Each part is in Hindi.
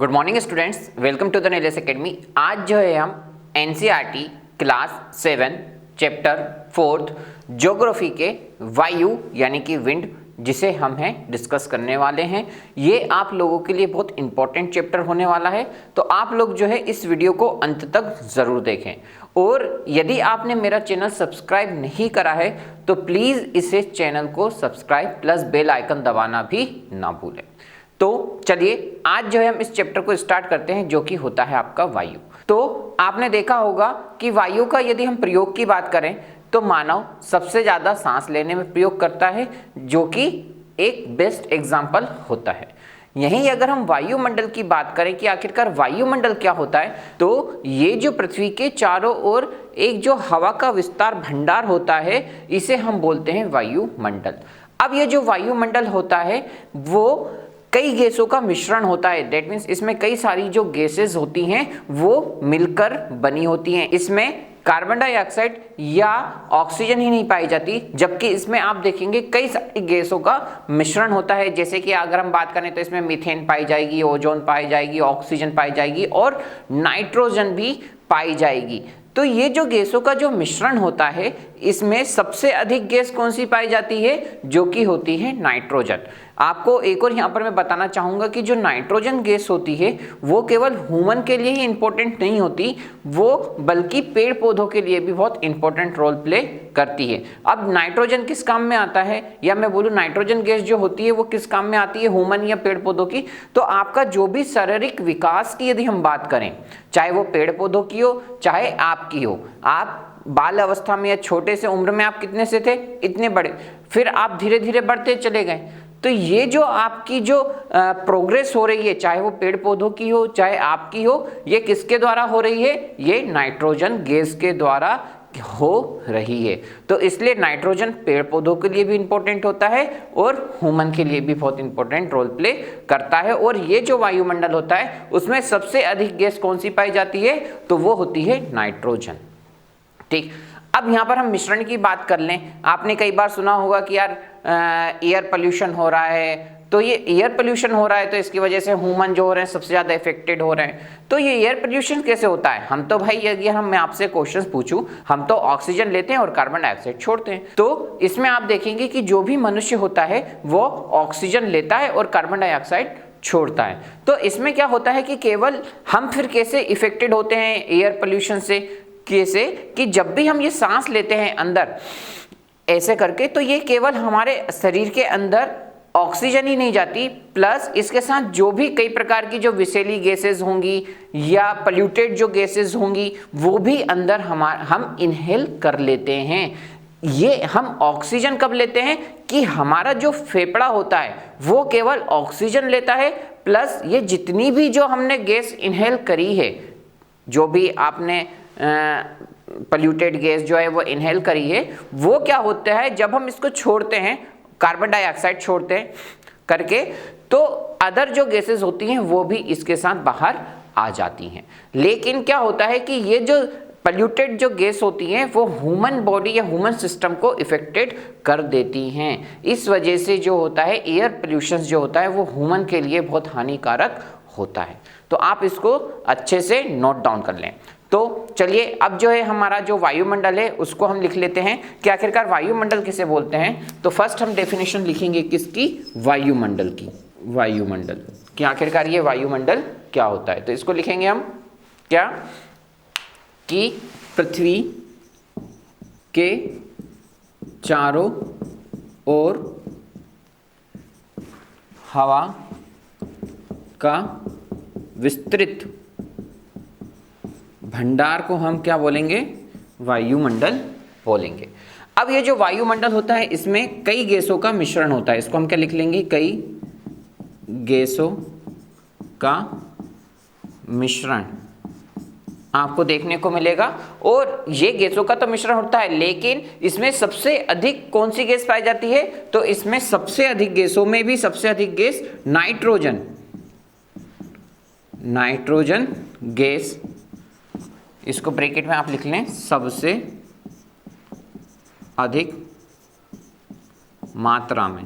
Good morning students, welcome to the knowledge academy. आज जो है हम एनसीईआरटी क्लास 7 चैप्टर 4 ज्योग्राफी के वायु यानी कि विंड जिसे हम हैं डिस्कस करने वाले हैं। ये आप लोगों के लिए बहुत इंपॉर्टेंट चैप्टर होने वाला है, तो आप लोग जो है इस वीडियो को अंत तक ज़रूर देखें। और यदि आपने मेरा चैनल सब्सक्राइब नहीं करा है तो प्लीज़ इसे चैनल को सब्सक्राइब प्लस बेल आइकन दबाना भी ना भूलें। तो चलिए आज जो है हम इस चैप्टर को स्टार्ट करते हैं, जो कि होता है आपका वायु। तो आपने देखा होगा कि वायु का यदि हम प्रयोग की बात करें तो मानव सबसे ज़्यादा सांस लेने में प्रयोग करता है, जो कि एक बेस्ट एग्जाम्पल होता है। यहीं अगर हम वायुमंडल की बात करें कि आखिरकार वायुमंडल क्या होता है, तो ये जो पृथ्वी के चारों ओर एक जो हवा का विस्तार भंडार होता है, इसे हम बोलते हैं वायुमंडल। अब ये जो वायुमंडल होता है वो कई गैसों का मिश्रण होता है। दैट मीन्स इसमें कई सारी जो गैसेस होती हैं वो मिलकर बनी होती हैं। इसमें कार्बन डाइऑक्साइड या ऑक्सीजन ही नहीं पाई जाती, जबकि इसमें आप देखेंगे कई सारी गैसों का मिश्रण होता है। जैसे कि अगर हम बात करें तो इसमें मीथेन पाई जाएगी, ओजोन पाई जाएगी, ऑक्सीजन पाई जाएगी और नाइट्रोजन भी पाई जाएगी। तो ये जो गैसों का जो मिश्रण होता है, इसमें सबसे अधिक गैस कौन सी पाई जाती है, जो कि होती है नाइट्रोजन। आपको एक और यहाँ पर मैं बताना चाहूँगा कि जो नाइट्रोजन गैस होती है वो केवल ह्यूमन के लिए ही इम्पोर्टेंट नहीं होती, वो बल्कि पेड़ पौधों के लिए भी बहुत इंपॉर्टेंट रोल प्ले करती है। अब नाइट्रोजन किस काम में आता है, या मैं बोलूँ नाइट्रोजन गैस जो होती है वो किस काम में आती है, ह्यूमन या पेड़ पौधों की? तो आपका जो भी शारीरिक विकास की यदि हम बात करें, चाहे वो पेड़ पौधों की हो चाहे आपकी हो, आप बाल अवस्था में या छोटे से उम्र में आप कितने से थे, इतने बड़े, फिर आप धीरे धीरे बढ़ते चले गए। तो ये जो आपकी जो प्रोग्रेस हो रही है, चाहे वो पेड़ पौधों की हो चाहे आपकी हो, ये किसके द्वारा हो रही है? ये नाइट्रोजन गैस के द्वारा हो रही है। तो इसलिए नाइट्रोजन पेड़ पौधों के लिए भी इंपॉर्टेंट होता है और ह्यूमन के लिए भी बहुत इंपॉर्टेंट रोल प्ले करता है। और ये जो वायुमंडल होता है उसमें सबसे अधिक गैस कौन सी पाई जाती है, तो वो होती है नाइट्रोजन। ठीक, अब यहाँ पर हम मिश्रण की बात कर लें। आपने कई बार सुना होगा कि यार एयर पोल्यूशन हो रहा है, तो ये एयर पोल्यूशन हो रहा है तो इसकी वजह से ह्यूमन जो हो रहे हैं सबसे ज़्यादा इफेक्टेड हो रहे हैं। तो ये एयर पोल्यूशन कैसे होता है? हम तो भाई यदि मैं आपसे क्वेश्चंस पूछूं, हम तो ऑक्सीजन लेते हैं और कार्बन डाइऑक्साइड छोड़ते हैं। तो इसमें आप देखेंगे कि जो भी मनुष्य होता है वो ऑक्सीजन लेता है और कार्बन डाइऑक्साइड छोड़ता है। तो इसमें क्या होता है कि केवल हम फिर कैसे इफेक्टेड होते हैं एयर पोल्यूशन से, कैसे कि जब भी हम ये सांस लेते हैं अंदर ऐसे करके, तो ये केवल हमारे शरीर के अंदर ऑक्सीजन ही नहीं जाती, प्लस इसके साथ जो भी कई प्रकार की जो विषैली गैसेस होंगी या पोल्यूटेड जो गैसेस होंगी वो भी अंदर हम इनहेल कर लेते हैं। ये हम ऑक्सीजन कब लेते हैं कि हमारा जो फेफड़ा होता है वो केवल ऑक्सीजन लेता है, प्लस ये जितनी भी जो हमने गैस इनहेल करी है, जो भी आपने पोल्यूटेड गैस जो है वो इनहेल करी है, वो क्या होता है जब हम इसको छोड़ते हैं, कार्बन डाइऑक्साइड छोड़ते हैं करके, तो अदर जो गैसेस होती हैं वो भी इसके साथ बाहर आ जाती हैं। लेकिन क्या होता है कि ये जो पोल्यूटेड जो गैस होती हैं वो ह्यूमन बॉडी या ह्यूमन सिस्टम को इफेक्टेड कर देती हैं। इस वजह से जो होता है एयर पोल्यूशन जो होता है वो ह्यूमन के लिए बहुत हानिकारक होता है। तो आप इसको अच्छे से नोट डाउन कर लें। तो चलिए अब जो है हमारा जो वायुमंडल है उसको हम लिख लेते हैं कि आखिरकार वायुमंडल किसे बोलते हैं। तो फर्स्ट हम डेफिनेशन लिखेंगे किसकी? वायुमंडल की। वायुमंडल कि आखिरकार ये वायुमंडल क्या होता है। तो इसको लिखेंगे हम क्या कि पृथ्वी के चारों ओर हवा का विस्तृत भंडार को हम क्या बोलेंगे? वायुमंडल बोलेंगे। अब ये जो वायुमंडल होता है इसमें कई गैसों का मिश्रण होता है। इसको हम क्या लिख लेंगे? कई गैसों का मिश्रण आपको देखने को मिलेगा। और ये गैसों का तो मिश्रण होता है, लेकिन इसमें सबसे अधिक कौन सी गैस पाई जाती है? तो इसमें सबसे अधिक गैसों में भी सबसे अधिक गैस नाइट्रोजन, नाइट्रोजन गैस, इसको ब्रैकेट में आप लिख लें, सबसे अधिक मात्रा में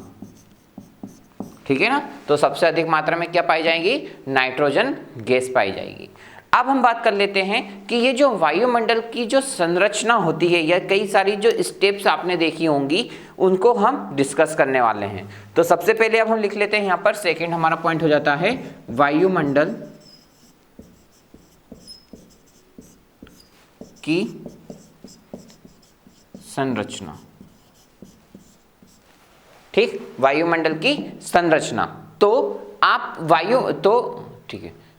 ठीक है ना। तो सबसे अधिक मात्रा में क्या पाई जाएगी, नाइट्रोजन गैस पाई जाएगी। अब हम बात कर लेते हैं कि ये जो वायुमंडल की जो संरचना होती है या कई सारी जो स्टेप्स आपने देखी होंगी उनको हम डिस्कस करने वाले हैं। तो सबसे पहले अब हम लिख लेते हैं यहाँ पर, सेकंड हमारा पॉइंट हो जाता है वायुमंडल की संरचना। ठीक, वायुमंडल की संरचना।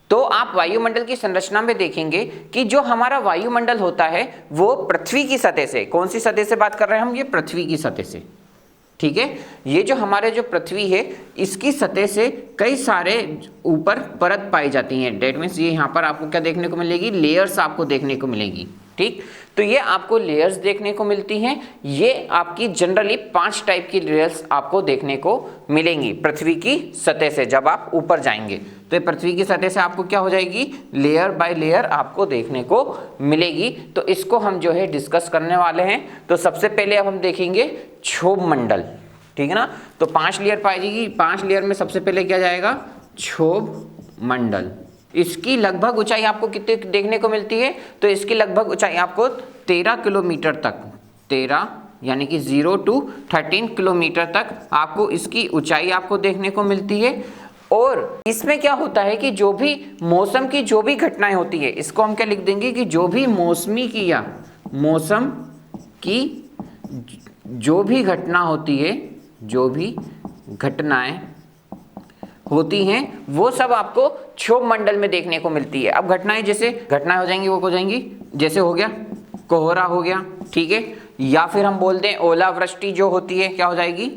तो आप वायुमंडल की संरचना में देखेंगे कि जो हमारा वायुमंडल होता है वो पृथ्वी की सतह से, कौन सी सतह से बात कर रहे हैं हम, ये पृथ्वी की सतह से। ठीक है, ये जो हमारे जो पृथ्वी है इसकी सतह से कई सारे ऊपर परत पाई जाती हैं। डेट मीन्स ये यहाँ पर आपको क्या देखने को मिलेगी, लेयर्स आपको देखने को मिलेगी। ठीक, तो ये आपको लेयर्स देखने को मिलती हैं। ये आपकी जनरली 5 टाइप की लेयर्स आपको देखने को मिलेंगी पृथ्वी की सतह से। जब आप ऊपर जाएंगे तो ये पृथ्वी की सतह से आपको क्या हो जाएगी, लेयर बाय लेयर आपको देखने को मिलेगी। तो इसको हम जो है डिस्कस करने वाले हैं। तो सबसे पहले अब हम देखेंगे क्षोभ मंडल। ठीक है ना, तो 5 लेयर पाई जाएगी। 5 लेयर में सबसे पहले क्या जाएगा, क्षोभ मंडल। इसकी लगभग ऊंचाई आपको कितने देखने को मिलती है, तो इसकी लगभग ऊंचाई आपको 13 किलोमीटर तक, 13 यानी कि 0 to 13 किलोमीटर तक आपको इसकी ऊंचाई आपको देखने को मिलती है। और इसमें क्या होता है कि जो भी मौसम की जो भी घटनाएं होती है, इसको हम क्या लिख देंगे कि जो भी मौसमी की या मौसम की जो भी घटना होती है, जो भी घटनाएं होती हैं वो सब आपको क्षोभ मंडल में देखने को मिलती है। अब घटनाएं जैसे घटनाएं हो जाएंगी, वो हो जाएंगी जैसे हो गया कोहरा हो गया, ठीक है, या फिर हम बोल दें ओलावृष्टि जो होती है, क्या हो जाएगी,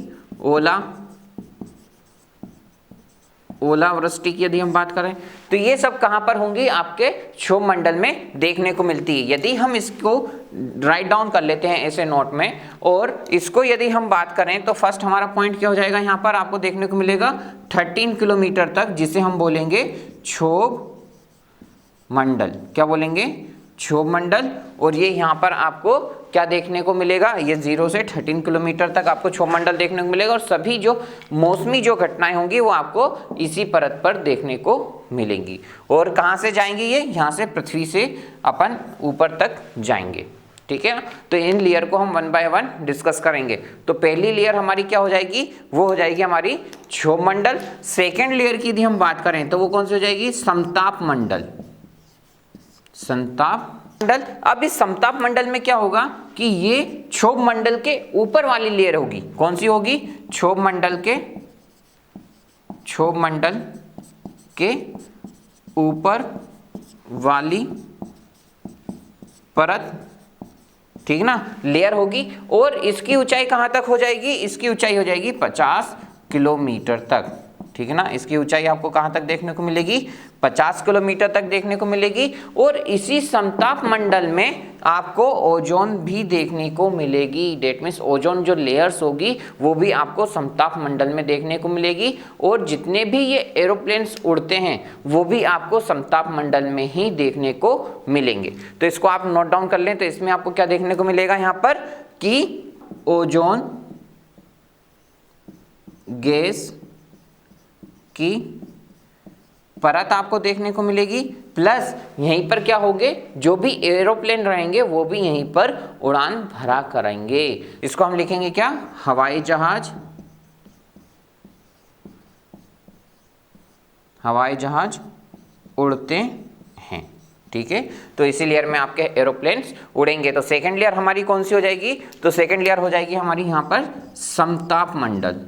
ओलावृष्टि की यदि हम बात करें तो ये सब कहां पर होंगी, आपके क्षोभ मंडल में देखने को मिलती है। यदि हम इसको राइट डाउन कर लेते हैं ऐसे नोट में, और इसको यदि हम बात करें तो फर्स्ट हमारा पॉइंट क्या हो जाएगा, यहाँ पर आपको देखने को मिलेगा 13 किलोमीटर तक, जिसे हम बोलेंगे क्षोभ मंडल। क्या बोलेंगे, क्षोभ मंडल। और ये यहाँ पर आपको क्या देखने को मिलेगा, ये 0 से 13 किलोमीटर तक आपको क्षोभ मंडल देखने को मिलेगा। और सभी जो मौसमी जो घटनाएं होंगी वो आपको इसी परत पर देखने को मिलेंगी। और कहाँ से जाएंगी, ये यहाँ से पृथ्वी से अपन ऊपर तक जाएंगे। ठीक है, तो इन लेयर को हम 1 बाय 1 डिस्कस करेंगे। तो पहली लेयर हमारी क्या हो जाएगी, वो हो जाएगी हमारी क्षोभ मंडल। सेकेंड लेयर की यदि हम बात करें तो वो कौन सी हो जाएगी, समताप मंडल। समताप मंडल। अब इस समताप मंडल में क्या होगा कि ये क्षोभ मंडल के ऊपर वाली लेयर होगी। कौन सी होगी, क्षोभ मंडल के ऊपर वाली परत, ठीक ना, लेयर होगी। और इसकी ऊंचाई कहां तक हो जाएगी, इसकी ऊंचाई हो जाएगी 50 किलोमीटर तक। ठीक है ना, इसकी ऊंचाई आपको कहां तक देखने को मिलेगी, 50 किलोमीटर तक देखने को मिलेगी। और इसी समताप मंडल में आपको ओजोन भी देखने को मिलेगी। डेट मीन्स ओजोन जो लेयर्स होगी वो भी आपको समताप मंडल में देखने को मिलेगी। और जितने भी ये एरोप्लेन्स उड़ते हैं वो भी आपको समताप मंडल में ही देखने को मिलेंगे। तो इसको आप नोट डाउन कर लें। तो इसमें आपको क्या देखने को मिलेगा यहाँ पर कि ओजोन गैस की परत आपको देखने को मिलेगी, प्लस यहीं पर क्या होंगे, जो भी एरोप्लेन रहेंगे वो भी यहीं पर उड़ान भरा करेंगे। इसको हम लिखेंगे क्या, हवाई जहाज उड़ते हैं। ठीक है, तो इसी लेयर में आपके एरोप्लेन्स उड़ेंगे। तो सेकंड लेयर हमारी कौन सी हो जाएगी, तो सेकंड लेयर हो जाएगी हमारी यहाँ पर समताप मंडल।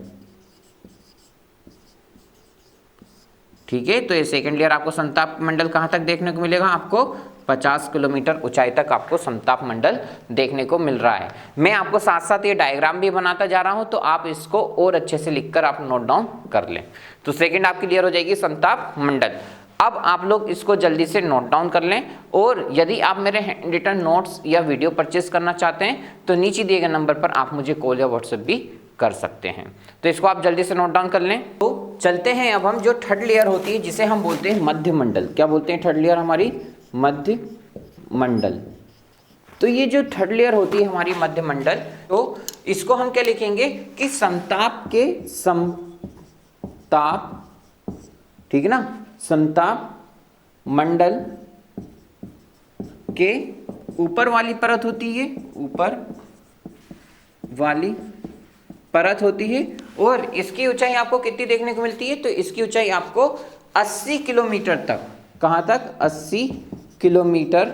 ठीक है, तो ये सेकंड लेयर आपको समताप मंडल कहां तक देखने को मिलेगा, आपको 50 किलोमीटर ऊंचाई तक आपको समताप मंडल देखने को मिल रहा है। मैं आपको साथ साथ ये डायग्राम भी बनाता जा रहा हूं, तो आप इसको और अच्छे से लिखकर आप नोट डाउन कर लें। तो सेकंड आपकी क्लियर हो जाएगी समताप मंडल। अब आप लोग इसको जल्दी से नोट डाउन कर लें। और यदि आप मेरे हैंड रिटन नोट्स या वीडियो परचेस करना चाहते हैं तो नीचे दिए गए नंबर पर आप मुझे कॉल या व्हाट्सएप भी कर सकते हैं। तो इसको आप जल्दी से नोट डाउन कर लें। तो चलते हैं अब हम जो थर्ड लेयर होती है जिसे हम बोलते हैं मध्य मंडल। क्या बोलते हैं थर्ड लेयर हमारी, मध्य मंडल। तो ये जो थर्ड लेयर होती है हमारी मध्य मंडल, तो इसको हम क्या लिखेंगे कि समताप ताप, ठीक है ना, समताप मंडल के ऊपर वाली परत होती है, ऊपर वाली परत होती है, और इसकी ऊंचाई आपको कितनी देखने को मिलती है? तो इसकी ऊंचाई आपको 80 किलोमीटर तक, कहाँ तक? 80 किलोमीटर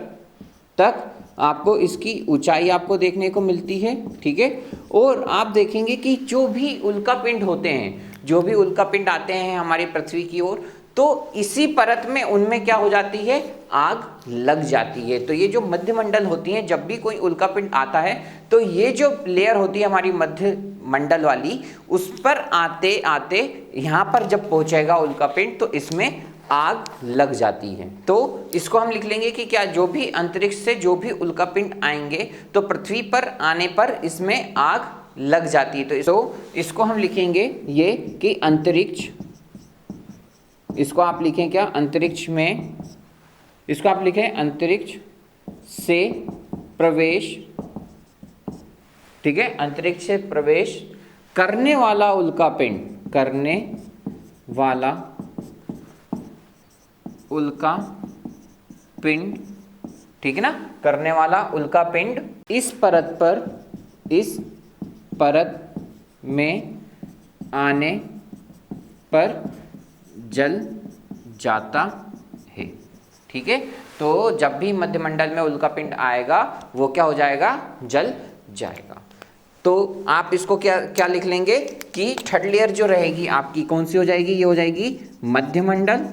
तक आपको इसकी ऊंचाई आपको देखने को मिलती है, ठीक है। और आप देखेंगे कि जो भी उल्कापिंड होते हैं, जो भी उल्कापिंड आते हैं हमारी पृथ्वी की ओर, तो इसी परत में उनमें क्या हो जाती है? आग लग जाती है। तो ये जो मध्य मंडल होती है, जब भी कोई उल्कापिंड आता है तो ये जो लेयर होती है हमारी मध्य मंडल वाली, उस पर आते आते यहाँ पर जब पहुंचेगा उल्कापिंड तो इसमें आग लग जाती है। तो इसको हम लिख लेंगे कि क्या, जो भी अंतरिक्ष से जो भी उल्कापिंड आएंगे तो पृथ्वी पर आने पर इसमें आग लग जाती है। तो इसको हम लिखेंगे ये कि अंतरिक्ष, इसको आप लिखें क्या? अंतरिक्ष में, इसको आप लिखें अंतरिक्ष से प्रवेश, ठीक है, अंतरिक्ष से प्रवेश करने वाला उल्कापिंड, करने वाला उल्कापिंड, ठीक है ना, करने वाला उल्कापिंड इस परत पर, इस परत में आने पर जल जाता है, ठीक है। तो जब भी मध्यमंडल में उल्कापिंड आएगा वो क्या हो जाएगा? जल जाएगा। तो आप इसको क्या क्या लिख लेंगे कि थर्ड लेयर जो रहेगी आपकी कौन सी हो जाएगी? ये हो जाएगी मध्यमंडल,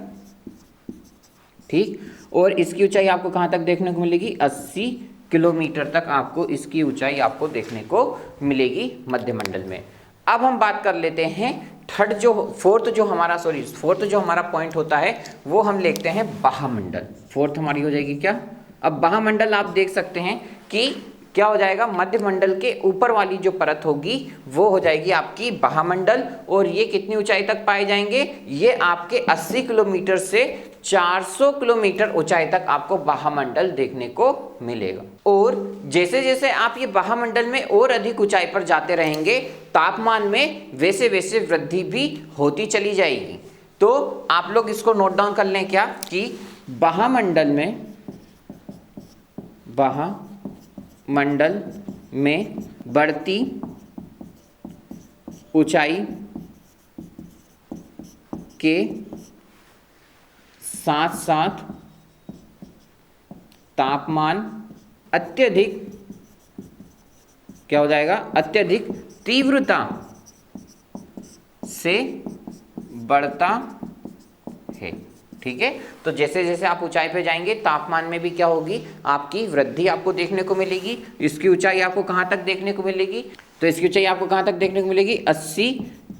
ठीक। और इसकी ऊंचाई आपको कहाँ तक देखने को मिलेगी? 80 किलोमीटर तक आपको इसकी ऊंचाई आपको देखने को मिलेगी मध्यमंडल में। अब हम बात कर लेते हैं फोर्थ जो हमारा पॉइंट होता है वो हम लिखते हैं बाह्यमंडल। फोर्थ हमारी हो जाएगी क्या? अब बाह्यमंडल आप देख सकते हैं कि क्या हो जाएगा? मध्यमंडल के ऊपर वाली जो परत होगी वो हो जाएगी आपकी बाह्यमंडल, और ये कितनी ऊंचाई तक पाए जाएंगे? ये आपके 80 किलोमीटर से 400 किलोमीटर ऊंचाई तक आपको बाह्यमंडल देखने को मिलेगा। और जैसे जैसे आप ये बाह्यमंडल में और अधिक ऊंचाई पर जाते रहेंगे, तापमान में वैसे वैसे वृद्धि भी होती चली जाएगी। तो आप लोग इसको नोट डाउन कर लें क्या कि बाह्यमंडल में बढ़ती ऊंचाई के साथ साथ तापमान अत्यधिक क्या हो जाएगा? अत्यधिक तीव्रता से बढ़ता है, ठीक है। तो जैसे जैसे आप ऊंचाई पे जाएंगे तापमान में भी क्या होगी? आपकी वृद्धि आपको देखने को मिलेगी। इसकी ऊंचाई आपको कहाँ तक देखने को मिलेगी? तो इसकी ऊंचाई आपको कहाँ तक देखने को मिलेगी? 80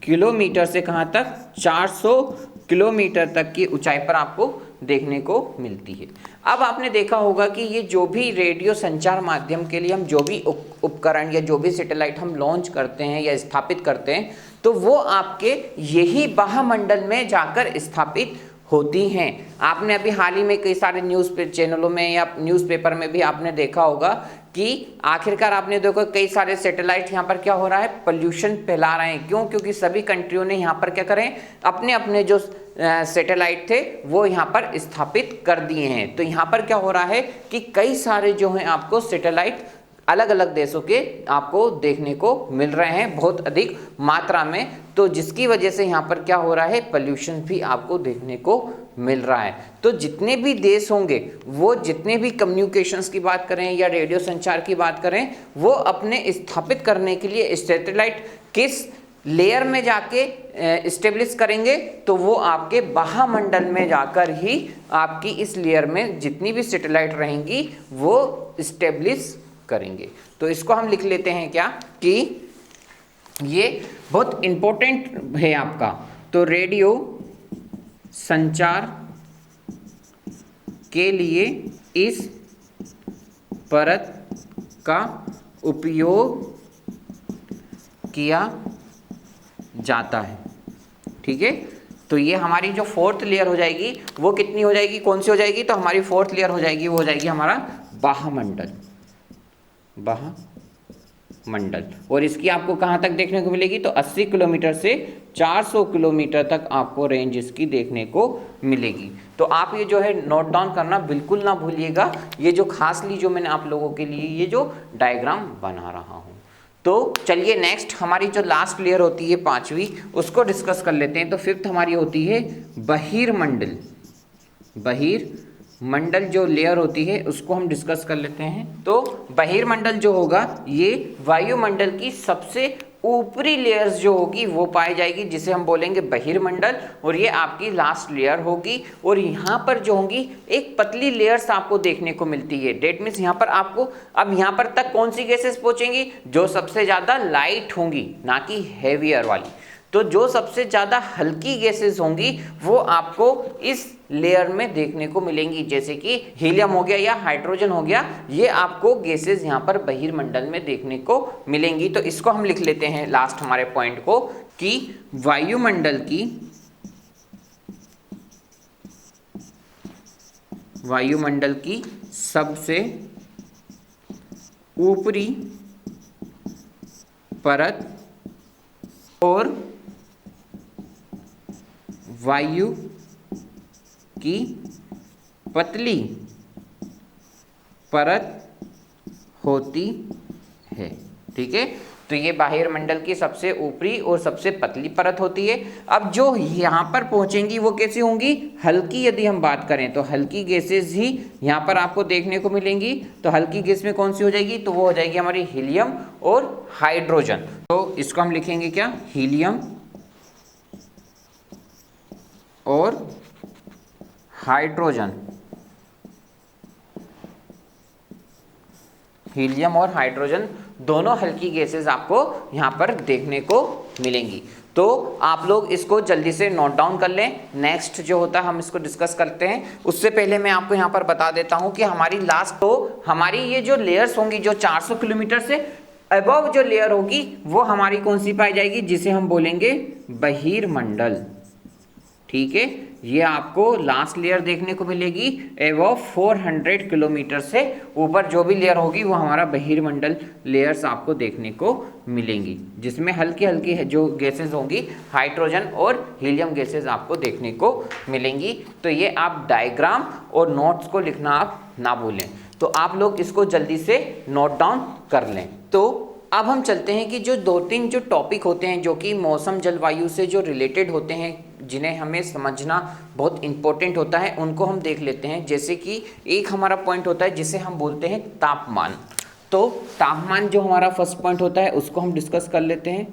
किलोमीटर से कहाँ तक? 400 किलोमीटर तक की ऊंचाई पर आपको देखने को मिलती है। अब आपने देखा होगा कि ये जो भी रेडियो संचार माध्यम के लिए हम जो भी उपकरण या जो भी सैटेलाइट हम लॉन्च करते हैं या स्थापित करते हैं, तो वो आपके यही बाह्यमंडल में जाकर स्थापित होती हैं। आपने अभी हाल ही में कई सारे न्यूज़ चैनलों में या न्यूज़पेपर में भी आपने देखा होगा कि आखिरकार आपने देखो कई सारे सैटेलाइट यहाँ पर क्या हो रहा है? पोल्यूशन फैला रहे हैं। क्यों? क्योंकि सभी कंट्रियों ने यहाँ पर क्या करें? अपने अपने जो सैटेलाइट थे वो यहाँ पर स्थापित कर दिए हैं। तो यहाँ पर क्या हो रहा है कि कई सारे जो हैं आपको सैटेलाइट अलग अलग देशों के आपको देखने को मिल रहे हैं बहुत अधिक मात्रा में। तो जिसकी वजह से यहाँ पर क्या हो रहा है? पोल्यूशन भी आपको देखने को मिल रहा है। तो जितने भी देश होंगे वो जितने भी कम्युनिकेशंस की बात करें या रेडियो संचार की बात करें, वो अपने स्थापित करने के लिए सैटेलाइट किस लेयर में जाके स्टेब्लिश करेंगे? तो वो आपके बाह्यमंडल में जाकर ही आपकी इस लेयर में जितनी भी सैटेलाइट रहेंगी वो स्टेब्लिश करेंगे। तो इसको हम लिख लेते हैं क्या कि ये बहुत इंपॉर्टेंट है आपका। तो रेडियो संचार के लिए इस परत का उपयोग किया जाता है, ठीक है। तो ये हमारी जो फोर्थ लेयर हो जाएगी वो कितनी हो जाएगी? कौन सी हो जाएगी? तो हमारी फोर्थ लेयर हो जाएगी वो हो जाएगी हमारा बाह्यमंडल। मंडल। और इसकी आपको कहाँ तक देखने को मिलेगी, तो 80 किलोमीटर से 400 किलोमीटर तक आपको रेंज इसकी देखने को मिलेगी। तो आप ये जो है नोट डाउन करना बिल्कुल ना भूलिएगा, ये जो खासली जो मैंने आप लोगों के लिए ये जो डायग्राम बना रहा हूँ। तो चलिए नेक्स्ट हमारी जो लास्ट लेयर होती है 5वीं, उसको डिस्कस कर लेते हैं। तो 5th हमारी होती है बहिर्मंडल। बहिर्मंडल जो लेयर होती है उसको हम डिस्कस कर लेते हैं। तो बहिर्मंडल जो होगा ये वायुमंडल की सबसे ऊपरी लेयर्स जो होगी वो पाई जाएगी, जिसे हम बोलेंगे बहिर्मंडल, और ये आपकी लास्ट लेयर होगी। और यहाँ पर जो होंगी एक पतली लेयर्स आपको देखने को मिलती है। डेट मीन्स यहाँ पर आपको अब यहाँ पर तक कौन सी गैसेस पहुंचेंगी, जो सबसे ज्यादा लाइट होंगी, ना कि हैवियर वाली। तो जो सबसे ज़्यादा हल्की गैसेस होंगी वो आपको इस लेयर में देखने को मिलेंगी, जैसे कि हीलियम हो गया या हाइड्रोजन हो गया, ये आपको गैसेस यहाँ पर बहिर्मंडल में देखने को मिलेंगी। तो इसको हम लिख लेते हैं लास्ट हमारे पॉइंट को कि वायुमंडल की सबसे ऊपरी परत और वायु की पतली परत होती है। ठीक है, तो ये बाह्यमंडल की सबसे ऊपरी और सबसे पतली परत होती है। अब जो यहाँ पर पहुंचेंगी वो कैसी होंगी, हल्की। यदि हम बात करें तो हल्की गैसेस ही यहाँ पर आपको देखने को मिलेंगी। तो हल्की गैस में कौन सी हो जाएगी, तो वो हो जाएगी हमारी हीलियम और हाइड्रोजन। तो इसको हम लिखेंगे क्या, हीलियम और हाइड्रोजन। हीलियम और हाइड्रोजन दोनों हल्की गैसेस आपको यहां पर देखने को मिलेंगी। तो आप लोग इसको जल्दी से नोट डाउन कर लें। नेक्स्ट जो होता है हम इसको डिस्कस करते हैं। उससे पहले मैं आपको यहां पर बता देता हूं कि हमारी लास्ट, तो हमारी ये जो लेयर्स होंगी, जो 400 किलोमीटर से अबव जो लेयर होगी वो हमारी कौन सी पाई जाएगी, जिसे हम बोलेंगे बहिर्मंडल। ठीक है, ये आपको लास्ट लेयर देखने को मिलेगी। एबव 400 किलोमीटर से ऊपर जो भी लेयर होगी वो हमारा बहिर्मंडल लेयर्स आपको देखने को मिलेंगी, जिसमें हल्की हल्की जो गैसेस होंगी हाइड्रोजन और हीलियम गैसेस आपको देखने को मिलेंगी। तो ये आप डायग्राम और नोट्स को लिखना आप ना भूलें। तो आप लोग इसको जल्दी से नोट डाउन कर लें। तो अब हम चलते हैं कि जो 2-3 जो टॉपिक होते हैं जो कि मौसम जलवायु से जो रिलेटेड होते हैं, जिन्हें हमें समझना बहुत इंपॉर्टेंट होता है, उनको हम देख लेते हैं। जैसे कि एक हमारा पॉइंट होता है जिसे हम बोलते हैं तापमान। तो तापमान जो हमारा फर्स्ट पॉइंट होता है उसको हम डिस्कस कर लेते हैं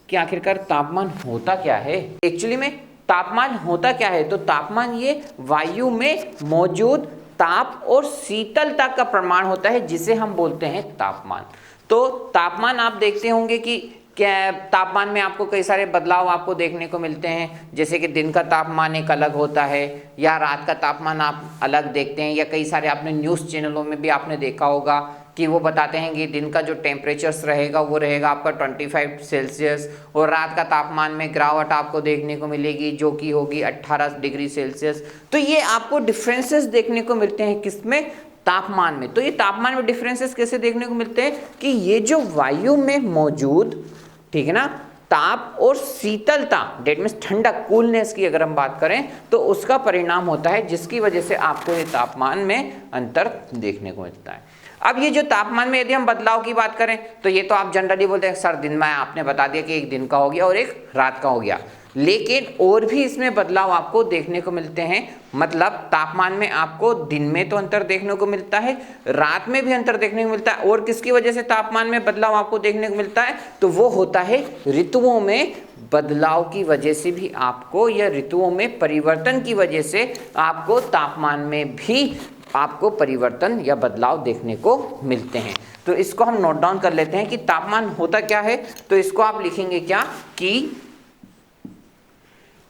कि आखिरकार तापमान होता क्या है। एक्चुअली में तापमान होता क्या है, तो तापमान ये वायु में मौजूद ताप और शीतलता का प्रमाण होता है, जिसे हम बोलते हैं तापमान। तो तापमान आप देखते होंगे कि क्या तापमान में आपको कई सारे बदलाव आपको देखने को मिलते हैं, जैसे कि दिन का तापमान एक अलग होता है या रात का तापमान आप अलग देखते हैं, या कई सारे आपने न्यूज़ चैनलों में भी आपने देखा होगा कि वो बताते हैं कि दिन का जो टेम्परेचर्स रहेगा वो रहेगा आपका 25 सेल्सियस, और रात का तापमान में गिरावट आपको देखने को मिलेगी जो कि होगी 18 डिग्री सेल्सियस। तो ये आपको डिफरेंसेस देखने को मिलते हैं किसमें, तापमान में। तो ये तापमान में डिफरेंसेस कैसे देखने को मिलते हैं कि ये जो वायु में मौजूद, ठीक है ना, ताप और शीतलता, डेट मीन्स ठंडक, कूलनेस की अगर हम बात करें तो उसका परिणाम होता है, जिसकी वजह से आपको ये तापमान में अंतर देखने को मिलता है। अब ये जो तापमान में यदि हम बदलाव की बात करें तो ये तो आप जनरली बोलते हैं सर दिन में आपने बता दिया कि एक दिन का हो गया और एक रात का हो गया, लेकिन और भी इसमें बदलाव आपको देखने को मिलते हैं। मतलब तापमान में आपको दिन में तो अंतर देखने को मिलता है, रात में भी अंतर देखने को मिलता है। और किसकी वजह से तापमान में बदलाव आपको देखने को मिलता है, तो वो होता है ऋतुओं में बदलाव की वजह से भी आपको, या ऋतुओं में परिवर्तन की वजह से आपको तापमान में भी आपको परिवर्तन या बदलाव देखने को मिलते हैं। तो इसको हम नोट डाउन कर लेते हैं कि तापमान होता क्या है। तो इसको आप लिखेंगे क्या कि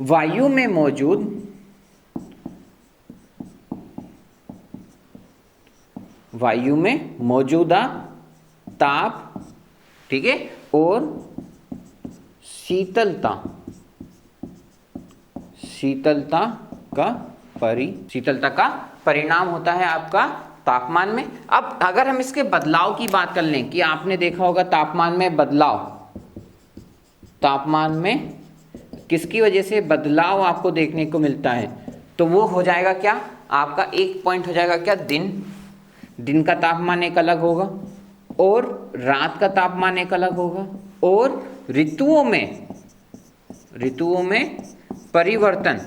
वायु में मौजूदा ताप, ठीक है, और शीतलता का परिणाम होता है आपका तापमान में। अब अगर हम इसके बदलाव की बात कर लें कि आपने देखा होगा तापमान में बदलाव, तापमान में किसकी वजह से बदलाव आपको देखने को मिलता है, तो वो हो जाएगा क्या, आपका एक पॉइंट हो जाएगा क्या, दिन का तापमान एक अलग होगा और रात का तापमान एक अलग होगा, और ऋतुओं में परिवर्तन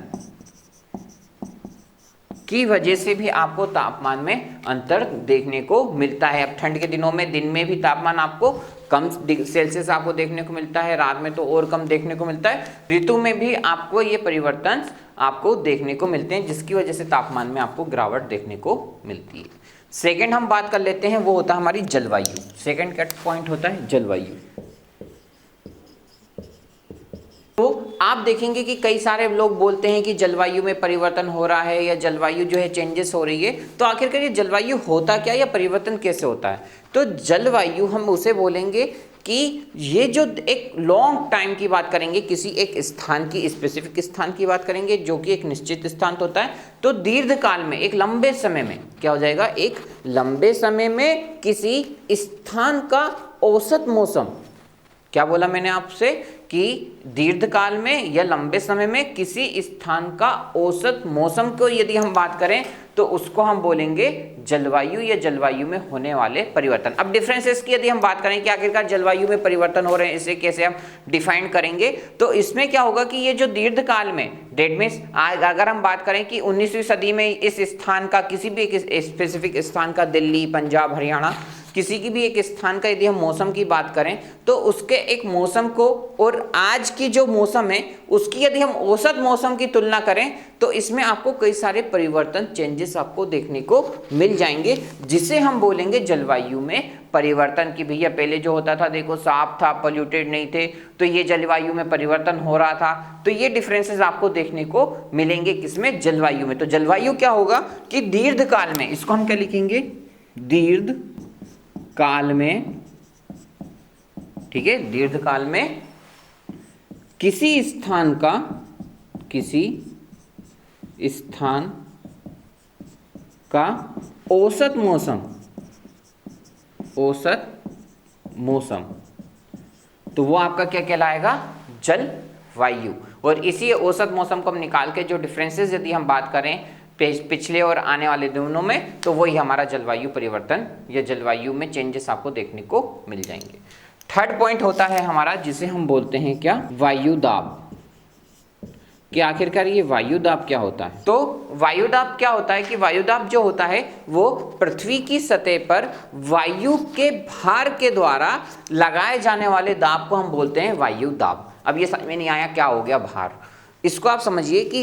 की वजह से भी आपको तापमान में अंतर देखने को मिलता है। अब ठंड के दिनों में दिन में भी तापमान आपको कम सेल्सियस आपको देखने को मिलता है, रात में तो और कम देखने को मिलता है। ऋतु में भी आपको ये परिवर्तन आपको देखने को मिलते हैं, जिसकी वजह से तापमान में आपको गिरावट देखने को मिलती है। सेकंड हम बात कर लेते हैं, वो होता है हमारी जलवायु। सेकंड क्या पॉइंट होता है, जलवायु। तो आप देखेंगे कि कई सारे लोग बोलते हैं कि जलवायु में परिवर्तन हो रहा है या जलवायु जो है चेंजेस हो रही है। तो आखिरकार ये जलवायु होता क्या या परिवर्तन कैसे होता है? तो जलवायु हम उसे बोलेंगे कि ये जो एक लॉन्ग टाइम की बात करेंगे, किसी एक स्थान की, स्पेसिफिक स्थान की बात करेंगे जो कि एक निश्चित स्थान होता है, तो दीर्घ काल में, एक लंबे समय में क्या हो जाएगा, एक लंबे समय में किसी स्थान का औसत मौसम, क्या बोला मैंने आपसे कि दीर्घकाल में या लंबे समय में किसी स्थान का औसत मौसम को यदि हम बात करें तो उसको हम बोलेंगे जलवायु या जलवायु में होने वाले परिवर्तन। अब डिफरेंसेस की यदि हम बात करें कि आखिरकार जलवायु में परिवर्तन हो रहे हैं, इसे कैसे हम डिफाइन करेंगे, तो इसमें क्या होगा कि ये जो दीर्घकाल में, डेट मीन्स अगर हम बात करें कि 19वीं सदी में इस स्थान का, किसी भी एक स्पेसिफिक स्थान का, दिल्ली, पंजाब, हरियाणा, किसी की भी एक स्थान का यदि हम मौसम की बात करें तो उसके एक मौसम को और आज की जो मौसम है उसकी यदि हम औसत मौसम की तुलना करें तो इसमें आपको कई सारे परिवर्तन, चेंजेस आपको देखने को मिल जाएंगे, जिसे हम बोलेंगे जलवायु में परिवर्तन। की भैया पहले जो होता था देखो साफ था, पोल्यूटेड नहीं थे, तो ये जलवायु में परिवर्तन हो रहा था। तो ये डिफरेंसेस आपको देखने को मिलेंगे किसमें, जलवायु में। तो जलवायु क्या होगा कि दीर्घकाल में, इसको हम क्या लिखेंगे, दीर्घ काल में, ठीक है, दीर्घकाल में किसी स्थान का औसत मौसम, तो वो आपका क्या कहलाएगा, जलवायु। और इसी औसत मौसम को हम निकाल के जो डिफरेंसेस यदि हम बात करें पिछले और आने वाले दिनों में, तो वही हमारा जलवायु परिवर्तन या जलवायु में चेंजेस आपको देखने को मिल जाएंगे। थर्ड पॉइंट होता है हमारा जिसे हम बोलते हैं क्या, वायु दाब। कि आखिरकार ये वायु दाब क्या होता है? तो वायु दाब क्या होता है कि वायु दाब जो होता है वो पृथ्वी की सतह पर वायु के भार के द्वारा लगाए जाने वाले दाब को हम बोलते हैं वायु दाब। अब ये समझ में नहीं आया क्या हो गया भार, इसको आप समझिए कि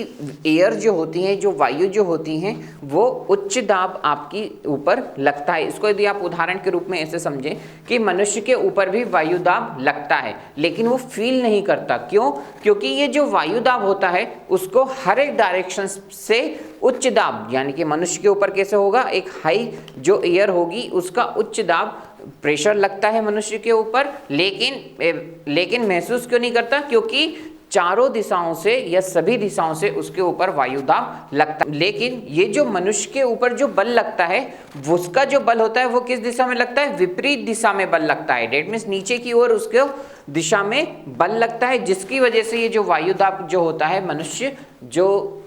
एयर जो होती है, जो वायु जो होती हैं, वो उच्च दाब आपकी ऊपर लगता है। इसको यदि आप उदाहरण के रूप में ऐसे समझें कि मनुष्य के ऊपर भी वायु दाब लगता है लेकिन वो फील नहीं करता। क्यों? क्योंकि ये जो वायु दाब होता है उसको हर एक डायरेक्शन से उच्च दाब, यानी कि मनुष्य के ऊपर कैसे होगा, एक हाई जो एयर होगी उसका उच्च दाब प्रेशर लगता है मनुष्य के ऊपर, लेकिन महसूस क्यों नहीं करता, क्योंकि चारों दिशाओं से या सभी दिशाओं से उसके ऊपर वायु दाब लगता है। लेकिन ये जो मनुष्य के ऊपर जो बल लगता है, उसका जो बल होता है वो किस दिशा में लगता है, विपरीत दिशा में बल लगता है। डेट मीन्स नीचे की ओर उसके दिशा में बल लगता है, जिसकी वजह से ये जो वायु दाब जो होता है, मनुष्य जो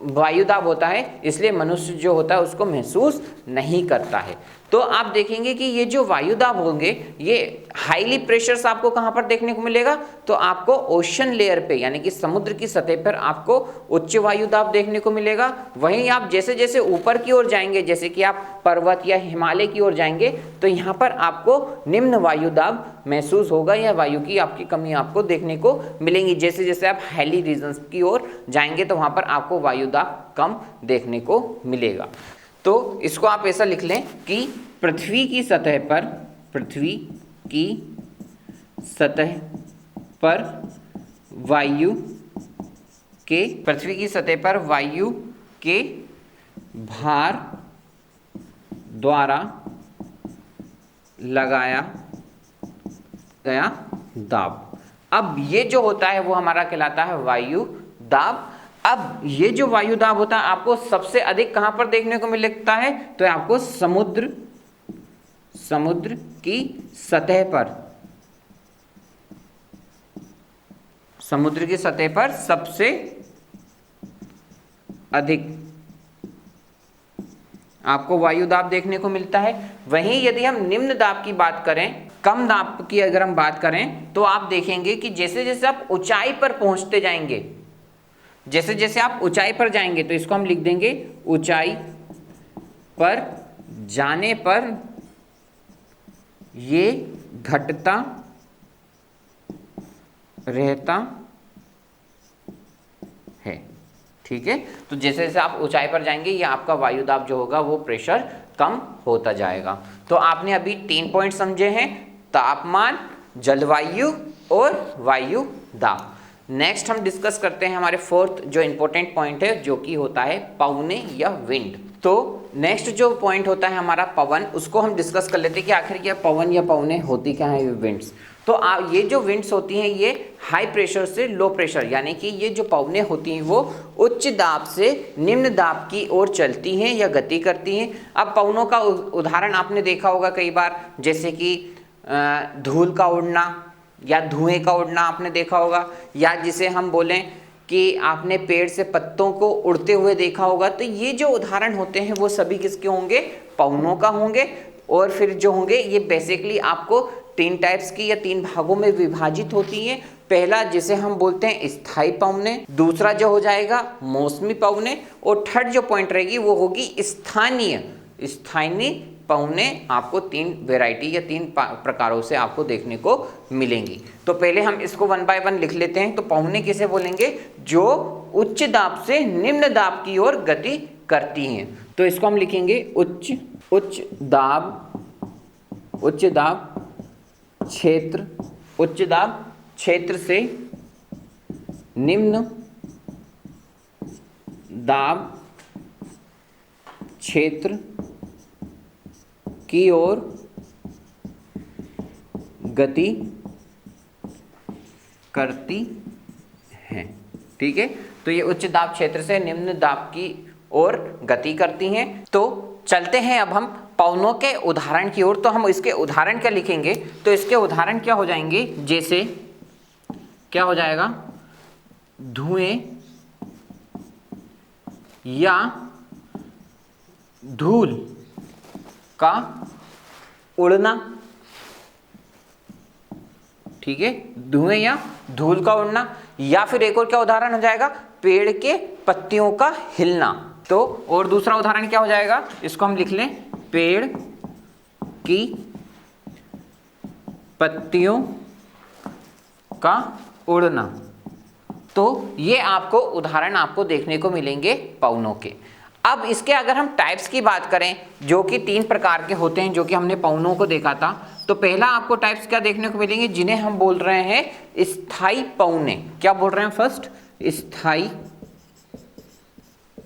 वायु दाब होता है, इसलिए मनुष्य जो होता है उसको महसूस नहीं करता है। तो आप देखेंगे कि ये जो वायु दाब होंगे ये हाईली प्रेशर्स आपको कहां पर देखने को मिलेगा, तो आपको ओशन लेयर पे, यानी कि समुद्र की सतह पर आपको उच्च वायु दाब देखने को मिलेगा। वहीं आप जैसे जैसे ऊपर की ओर जाएंगे, जैसे कि आप पर्वत या हिमालय की ओर जाएंगे, तो यहाँ पर आपको निम्न वायु दाब महसूस होगा या वायु की आपकी कमी आपको देखने को मिलेंगी। जैसे जैसे आप हिली रीजन्स की ओर जाएंगे तो वहाँ पर आपको वायु दाब कम देखने को मिलेगा। तो इसको आप ऐसा लिख लें कि पृथ्वी की सतह पर वायु के भार द्वारा लगाया गया दाब। अब ये जो होता है वो हमारा कहलाता है वायु दाब। अब ये जो वायु दाब होता है आपको सबसे अधिक कहां पर देखने को मिलता है, तो आपको समुद्र की सतह पर, समुद्र की सतह पर सबसे अधिक आपको वायु दाब देखने को मिलता है। वहीं यदि हम निम्न दाब की बात करें, कम दाब की अगर हम बात करें, तो आप देखेंगे कि जैसे जैसे आप ऊंचाई पर पहुंचते जाएंगे, जैसे जैसे आप ऊंचाई पर जाएंगे, तो इसको हम लिख देंगे ऊंचाई पर जाने पर ये घटता रहता है। ठीक है, तो जैसे जैसे आप ऊंचाई पर जाएंगे ये आपका वायु दाब जो होगा वो प्रेशर कम होता जाएगा। तो आपने अभी 3 पॉइंट समझे हैं, तापमान, जलवायु और वायु दाब। नेक्स्ट हम डिस्कस करते हैं हमारे फोर्थ जो इंपॉर्टेंट पॉइंट है, जो कि होता है पवने या विंड। तो नेक्स्ट जो पॉइंट होता है हमारा पवन, उसको हम डिस्कस कर लेते हैं कि आखिर क्या पवन या पवने होती क्या है, विंड्स। तो ये जो विंड्स होती हैं ये हाई प्रेशर से लो प्रेशर, यानी कि ये जो पवने होती हैं वो उच्च दाब से निम्न दाब की ओर चलती हैं या गति करती हैं। अब पवनों का उदाहरण आपने देखा होगा कई बार, जैसे कि धूल का उड़ना या धुएं का उड़ना आपने देखा होगा, या जिसे हम बोलें कि आपने पेड़ से पत्तों को उड़ते हुए देखा होगा। तो ये जो उदाहरण होते हैं वो सभी किसके होंगे, पवनों का होंगे। और फिर जो होंगे ये बेसिकली आपको 3 टाइप्स की या 3 भागों में विभाजित होती हैं। पहला जिसे हम बोलते हैं स्थायी पवने, दूसरा जो हो जाएगा मौसमी पवने, और थर्ड जो पॉइंट रहेगी वो होगी स्थानीय पवने। आपको 3 वेराइटी या 3 प्रकारों से आपको देखने को मिलेंगी। तो पहले हम इसको 1 बाय 1 लिख लेते हैं। तो पवने किसे बोलेंगे, जो उच्च दाब से निम्न दाब की ओर गति करती हैं। तो इसको हम लिखेंगे उच्च दाब क्षेत्र से निम्न दाब क्षेत्र की ओर गति करती हैं। ठीक है, तो ये उच्च दाब क्षेत्र से निम्न दाब की ओर गति करती हैं। तो चलते हैं अब हम पवनों के उदाहरण की ओर। तो हम इसके उदाहरण क्या लिखेंगे, तो इसके उदाहरण क्या हो जाएंगे, जैसे क्या हो जाएगा, धुएं या धूल का उड़ना। ठीक है, धुएं या धूल का उड़ना। या फिर एक और क्या उदाहरण हो जाएगा, पेड़ के पत्तियों का हिलना। तो और दूसरा उदाहरण क्या हो जाएगा, इसको हम लिख लें, पेड़ की पत्तियों का उड़ना। तो ये आपको उदाहरण आपको देखने को मिलेंगे पवनों के। अब इसके अगर हम टाइप्स की बात करें, जो कि 3 प्रकार के होते हैं, जो कि हमने पवनों को देखा था। तो पहला आपको टाइप्स क्या देखने को मिलेंगे, जिन्हें हम बोल रहे हैं स्थायी पवने। क्या बोल रहे हैं, फर्स्ट स्थायी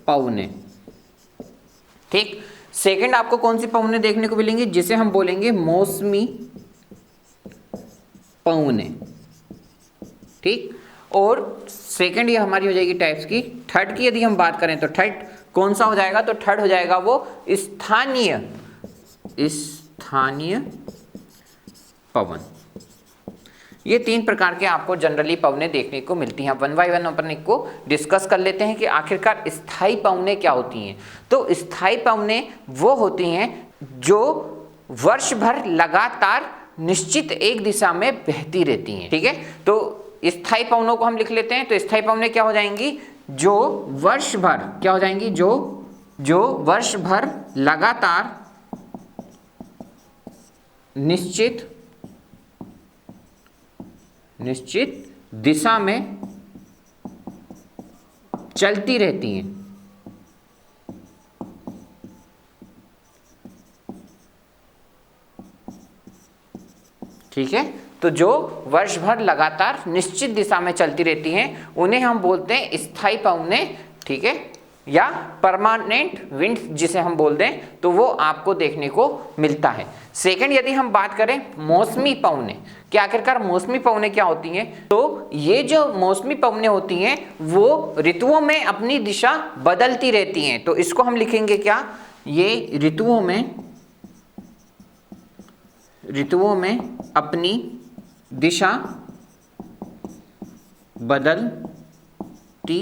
पवने। ठीक, सेकंड आपको कौन सी पवने देखने को मिलेंगे, जिसे हम बोलेंगे मौसमी पवने। ठीक, और सेकंड ये हमारी हो जाएगी टाइप्स की। थर्ड की यदि हम बात करें तो थर्ड कौन सा हो जाएगा, तो थर्ड हो जाएगा वो स्थानीय पवन। ये 3 प्रकार के आपको जनरली पवने देखने को मिलती हैं। 1 बाय 1 अपन इनको डिस्कस कर लेते हैं कि आखिरकार स्थायी पवने क्या होती हैं। तो स्थायी पवने वो होती हैं जो वर्ष भर लगातार निश्चित एक दिशा में बहती रहती हैं। ठीक है, तो स्थायी पवनों को हम लिख लेते हैं। तो स्थायी पवने क्या हो जाएंगी, जो वर्ष भर क्या हो जाएंगी, जो वर्ष भर लगातार निश्चित दिशा में चलती रहती हैं। ठीक है, तो जो वर्ष भर लगातार निश्चित दिशा में चलती रहती हैं उन्हें हम बोलते हैं स्थायी पवने। ठीक है, या परमानेंट विंड जिसे हम बोलते हैं, तो वो आपको देखने को मिलता है। सेकंड, यदि हम बात करें मौसमी पवनें, कि आखिरकार मौसमी पवनें क्या होती हैं, तो ये जो मौसमी पवनें होती हैं वो ऋतुओं में अपनी दिशा बदलती रहती हैं। तो इसको हम लिखेंगे क्या, ये ऋतुओं में अपनी दिशा बदलती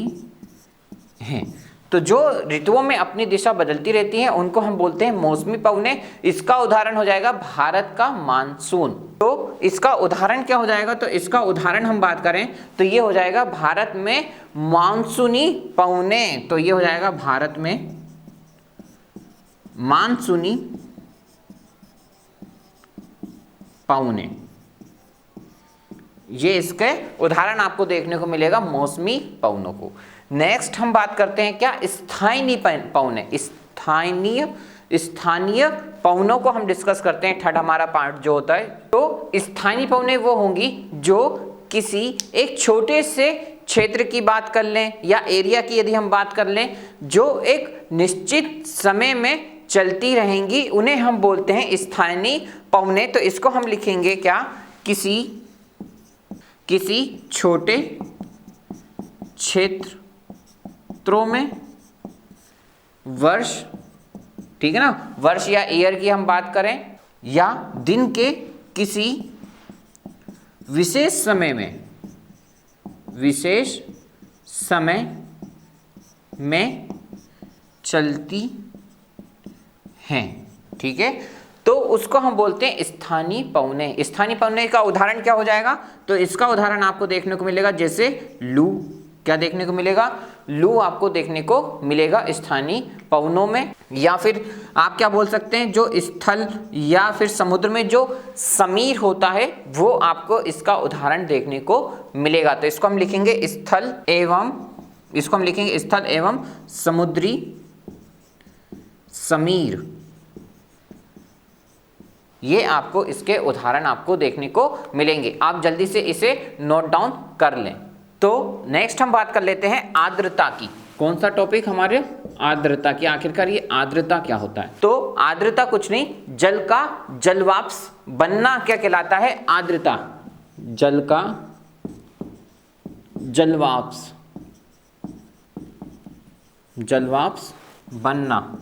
हैं। तो जो ऋतुओं में अपनी दिशा बदलती रहती हैं उनको हम बोलते हैं मौसमी पवनें। इसका उदाहरण हो जाएगा भारत का मानसून। तो इसका उदाहरण क्या हो जाएगा, तो इसका उदाहरण हम बात करें तो ये हो जाएगा भारत में मानसूनी पवनें। तो ये हो जाएगा भारत में मानसूनी पवनें। ये इसके उदाहरण आपको देखने को मिलेगा मौसमी पवनों को। नेक्स्ट हम बात करते हैं क्या, स्थानीय पवनें। स्थानीय पवनों को हम डिस्कस करते हैं, थर्ड हमारा पार्ट जो होता है। तो स्थानीय पवनें वो होंगी जो किसी एक छोटे से क्षेत्र की बात कर लें या एरिया की यदि हम बात कर लें, जो एक निश्चित समय में चलती रहेंगी, उन्हें हम बोलते हैं स्थानीय पवनें। तो इसको हम लिखेंगे क्या, किसी छोटे क्षेत्रों में वर्ष, ठीक है ना, वर्ष या ईयर की हम बात करें, या दिन के किसी विशेष समय में चलती हैं, ठीक है। तो उसको हम बोलते हैं स्थानीय पवनें। स्थानीय पवनें का उदाहरण क्या हो जाएगा, तो इसका उदाहरण आपको देखने को मिलेगा जैसे लू। क्या देखने को मिलेगा, लू आपको देखने को मिलेगा स्थानीय पवनों में। या फिर आप क्या बोल सकते हैं, जो स्थल या फिर समुद्र में जो समीर होता है वो आपको इसका उदाहरण देखने को मिलेगा। तो इसको हम लिखेंगे स्थल एवं समुद्री समीर। ये आपको इसके उदाहरण आपको देखने को मिलेंगे। आप जल्दी से इसे नोट डाउन कर लें। तो नेक्स्ट हम बात कर लेते हैं आर्द्रता की। कौन सा टॉपिक हमारे, आर्द्रता की। आखिरकार ये आर्द्रता क्या होता है, तो आर्द्रता कुछ नहीं, जल का जलवाष्प बनना क्या कहलाता है, आर्द्रता। जल का जलवाष्प बनना।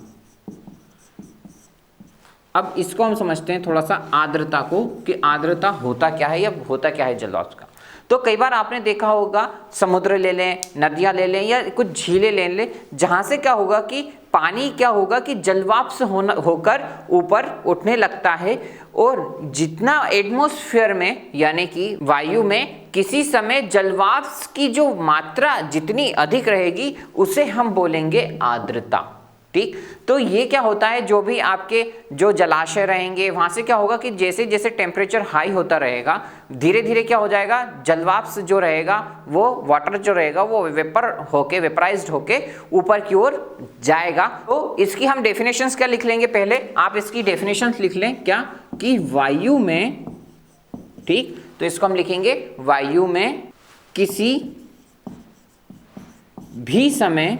अब इसको हम समझते हैं थोड़ा सा आर्द्रता को, कि आर्द्रता होता क्या है या होता क्या है जलवाष्प का। तो कई बार आपने देखा होगा, समुद्र ले लें, नदियां ले लें या कुछ झीलें ले लें, जहां से क्या होगा कि पानी क्या होगा कि जलवाष्प होकर ऊपर उठने लगता है, और जितना एटमॉस्फेयर में यानी कि वायु में किसी समय जलवाष्प की जो मात्रा जितनी अधिक रहेगी उसे हम बोलेंगे आर्द्रता, ठीक। तो ये क्या होता है, जो भी आपके जो जलाशय रहेंगे वहां से क्या होगा कि जैसे जैसे टेम्परेचर हाई होता रहेगा, धीरे धीरे क्या हो जाएगा, जलवाष्प जो रहेगा वो वाटर जो रहेगा वो वेपराइज्ड होके ऊपर की ओर जाएगा। तो इसकी हम डेफिनेशंस क्या लिख लेंगे, पहले आप इसकी डेफिनेशंस लिख लें, क्या कि वायु में, ठीक, तो इसको हम लिखेंगे वायु में किसी भी समय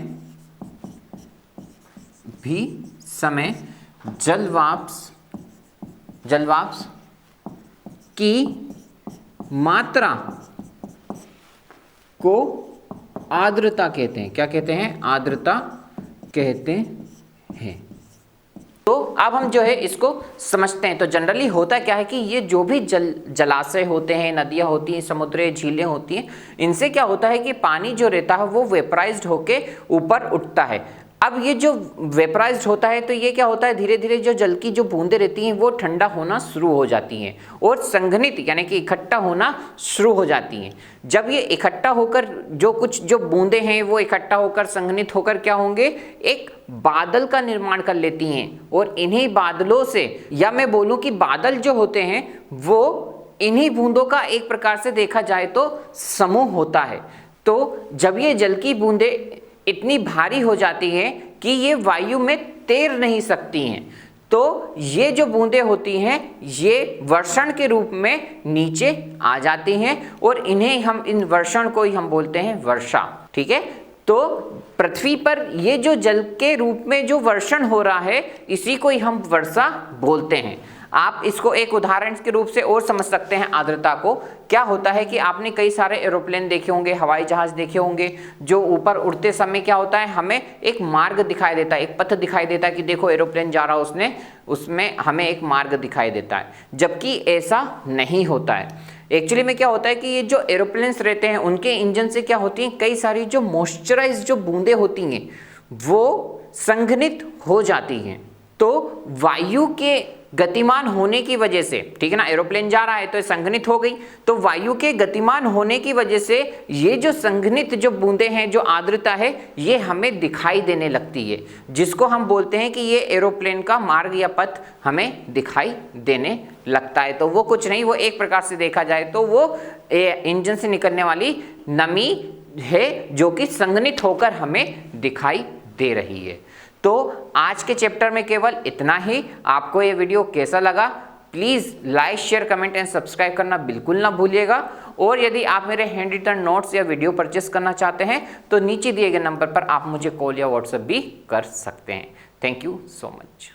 जलवाष्प की मात्रा को आर्द्रता कहते हैं। क्या कहते हैं, आर्द्रता कहते हैं। तो अब हम जो है इसको समझते हैं। तो जनरली होता क्या है कि ये जो भी जलाशय होते हैं, नदियां होती हैं, समुद्र, झीलें होती हैं, इनसे क्या होता है कि पानी जो रहता है वो वेपराइज्ड होके ऊपर उठता है। अब ये जो वेपराइज्ड होता है तो ये क्या होता है, धीरे धीरे जो जल की जो बूंदें रहती हैं वो ठंडा होना शुरू हो जाती हैं और संघनित यानी कि इकट्ठा होना शुरू हो जाती हैं। जब ये इकट्ठा होकर जो बूंदें हैं वो इकट्ठा होकर संघनित होकर क्या होंगे, एक बादल का निर्माण कर लेती हैं। और इन्हीं बादलों से, या मैं बोलूं कि बादल जो होते हैं वो इन्हीं बूंदों का एक प्रकार से देखा जाए तो समूह होता है। तो जब ये जल की बूंदें इतनी भारी हो जाती है कि ये वायु में तैर नहीं सकती हैं, तो ये जो बूंदें होती हैं ये वर्षण के रूप में नीचे आ जाती हैं और इन वर्षण को ही हम बोलते हैं वर्षा, ठीक है। तो पृथ्वी पर ये जो जल के रूप में जो वर्षण हो रहा है इसी को ही हम वर्षा बोलते हैं। आप इसको एक उदाहरण के रूप से और समझ सकते हैं आर्द्रता को। क्या होता है कि आपने कई सारे एरोप्लेन देखे होंगे, हवाई जहाज देखे होंगे, जो ऊपर उड़ते समय क्या होता है, हमें एक मार्ग दिखाई देता है, एक पथ दिखाई देता है कि देखो एरोप्लेन जा रहा है, उसमें हमें एक मार्ग दिखाई देता है, जबकि ऐसा नहीं होता है। एक्चुअली में क्या होता है कि ये जो एरोप्लेन्स रहते हैं उनके इंजन से क्या होती हैं, कई सारी जो मॉइस्चराइज जो बूंदें होती हैं वो संघनित हो जाती हैं। तो वायु के गतिमान होने की वजह से, ठीक है ना, एरोप्लेन जा रहा है तो संघनित हो गई, तो वायु के गतिमान होने की वजह से ये जो संघनित जो बूंदें हैं, जो आर्द्रता है, ये हमें दिखाई देने लगती है, जिसको हम बोलते हैं कि ये एरोप्लेन का मार्ग या पथ हमें दिखाई देने लगता है। तो वो कुछ नहीं, वो एक प्रकार से देखा जाए तो वो इंजन से निकलने वाली नमी है जो कि संघनित होकर हमें दिखाई दे रही है। तो आज के चैप्टर में केवल इतना ही। आपको ये वीडियो कैसा लगा, please like, share, comment and subscribe करना बिल्कुल ना भूलिएगा। और यदि आप मेरे हैंड रिटन नोट्स या वीडियो परचेस करना चाहते हैं तो नीचे दिए गए नंबर पर आप मुझे कॉल या व्हाट्सएप भी कर सकते हैं। Thank you so much.